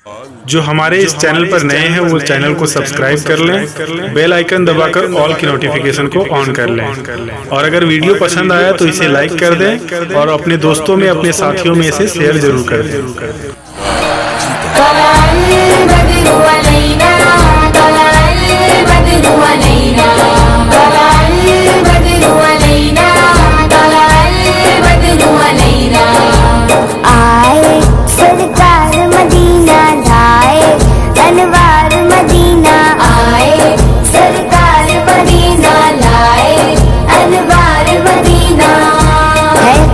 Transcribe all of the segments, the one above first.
जो हमारे इस चैनल पर नए हैं वो चैनल को सब्सक्राइब कर लें, बेल आइकन दबाकर ऑल की नोटिफिकेशन को ऑन कर लें और अगर वीडियो पसंद आया तो इसे लाइक कर दें और अपने दोस्तों में, अपने साथियों में इसे शेयर जरूर कर दें।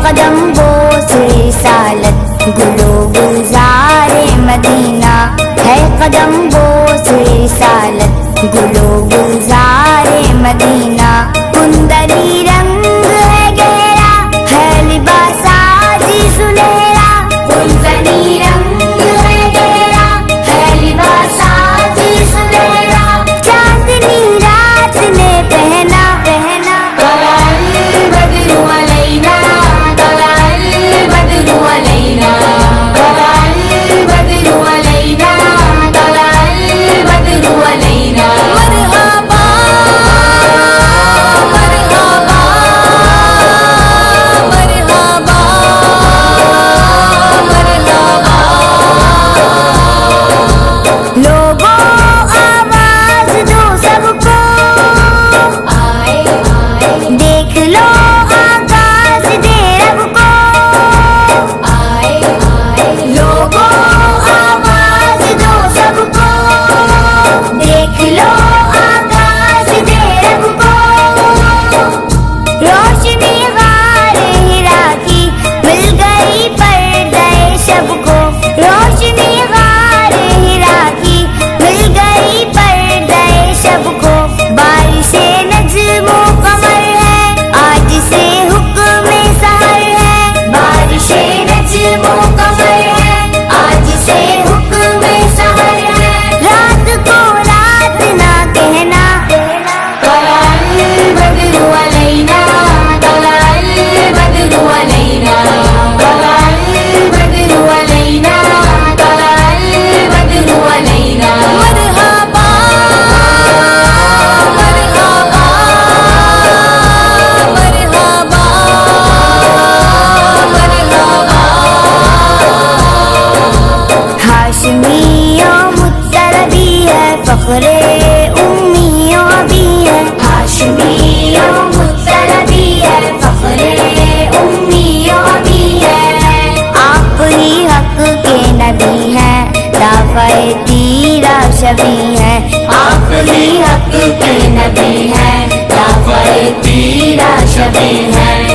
कदम बोसे सालत गुलो गुलजारे मदीना है, कदम बोसे सालत गुलो गुलजारे मदीना। कुंदली रंग है गहरा, है लिबास आजी सुनहरा। कुंदली रंग है गहरा, है लिबास आजी सुनहरा। चांदनी रात ने पहना पहना फखरे उम्मियों भी है, हाशमियों मुत्तरबी है, फखरे उम्मियों भी है। आप ही हक के नबी हैं, दाफ़ए तीरा शबी हैं। आप ही हक के नबी हैं, दाफ़ए तीरा शबी हैं।